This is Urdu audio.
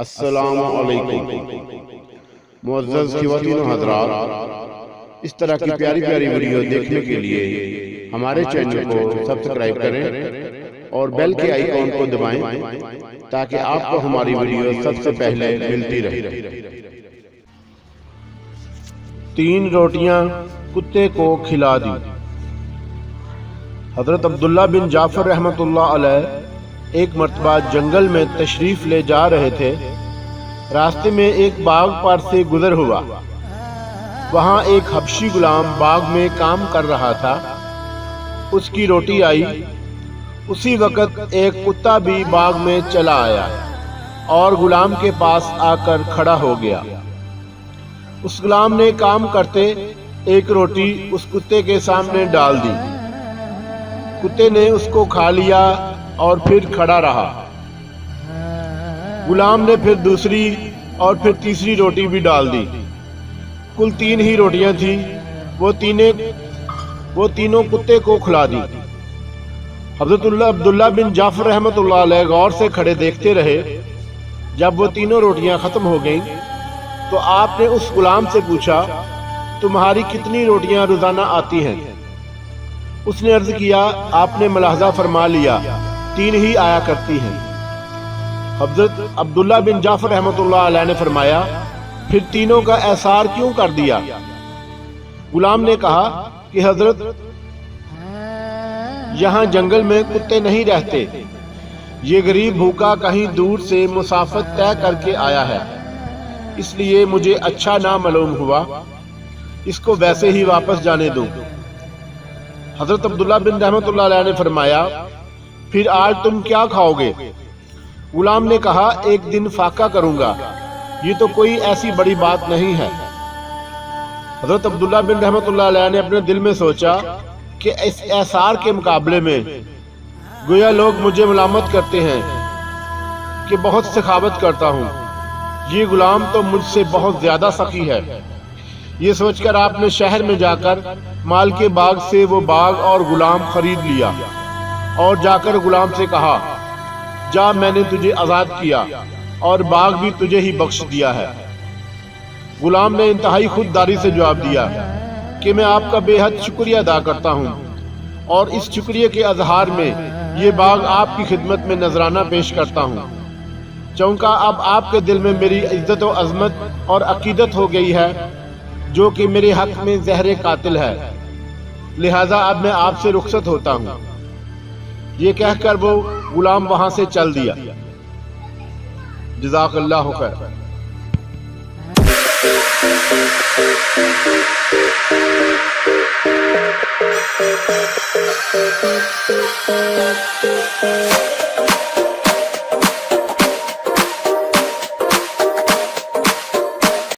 السلام علیکم معزز خواتین و حضرات، اس طرح کی پیاری پیاری ویڈیو دیکھنے کے لیے ہمارے چینل کو سبسکرائب کریں اور بیل کے آئیکن کو دبائیں تاکہ آپ کو ہماری ویڈیو سب سے پہلے ملتی رہے۔ 3 روٹیاں کتے کو کھلا دی۔ حضرت عبداللہ بن جعفر رحمۃ اللہ علیہ ایک مرتبہ جنگل میں تشریف لے جا رہے تھے۔ راستے میں ایک باغ پر سے گزر ہوا۔ وہاں ایک حبشی غلام باغ میں کام کر رہا تھا۔ اس کی روٹی آئی۔ اسی وقت ایک کتا بھی باغ میں چلا آیا اور غلام کے پاس آ کر کھڑا ہو گیا۔ اس غلام نے کام کرتے ایک روٹی اس کتے کے سامنے ڈال دی۔ کتے نے اس کو کھا لیا اور پھر کھڑا رہا۔ غلام نے پھر دوسری اور پھر تیسری روٹی بھی ڈال دی۔ کل 3 ہی روٹیاں تھیں۔ وہ تینوں کتے کو کھلا دی۔ حضرت عبداللہ بن جعفر رحمۃ اللہ علیہ غور سے کھڑے دیکھتے رہے۔ جب وہ تینوں روٹیاں ختم ہو گئیں تو آپ نے اس غلام سے پوچھا، تمہاری کتنی روٹیاں روزانہ آتی ہیں؟ اس نے عرض کیا، آپ نے ملاحظہ فرما لیا، 3 ہی آیا کرتی ہیں۔ حضرت عبداللہ بن جعفر رحمۃ اللہ علیہ نے فرمایا، پھر تینوں کا احصار کیوں کر دیا؟ غلام نے کہا کہ حضرت، یہاں جنگل میں کتے نہیں رہتے۔ یہ غریب بھوکا کہیں دور سے مسافت طے کر کے آیا ہے، اس لیے مجھے اچھا نہ معلوم ہوا، اس کو ویسے ہی واپس جانے دوں۔ حضرت عبداللہ بن رحمۃ اللہ علیہ نے فرمایا، پھر آج تم کیا کھاؤ گے؟ غلام نے کہا، ایک دن فاقہ کروں گا، یہ تو کوئی ایسی بڑی بات نہیں ہے۔ حضرت عبداللہ بن رحمۃ اللہ علیہ نے اپنے دل میں سوچا کہ اس احصار کے مقابلے میں گویا لوگ مجھے ملامت کرتے ہیں کہ بہت سخاوت کرتا ہوں، یہ غلام تو مجھ سے بہت زیادہ سخی ہے۔ یہ سوچ کر آپ نے شہر میں جا کر مال کے باغ سے وہ باغ اور غلام خرید لیا اور جا کر غلام سے کہا، جا، میں نے تجھے آزاد کیا اور باغ بھی تجھے ہی بخش دیا ہے۔ غلام نے انتہائی خودداری سے جواب دیا کہ میں آپ کا بے حد شکریہ ادا کرتا ہوں اور اس شکریہ کے اظہار میں یہ باغ آپ کی خدمت میں نذرانہ پیش کرتا ہوں، چونکہ اب آپ کے دل میں میری عزت و عظمت اور عقیدت ہو گئی ہے جو کہ میرے حق میں زہر قاتل ہے، لہذا اب میں آپ سے رخصت ہوتا ہوں۔ یہ کہہ کر وہ غلام وہاں سے چل دیا۔ جزاک اللہ خیر۔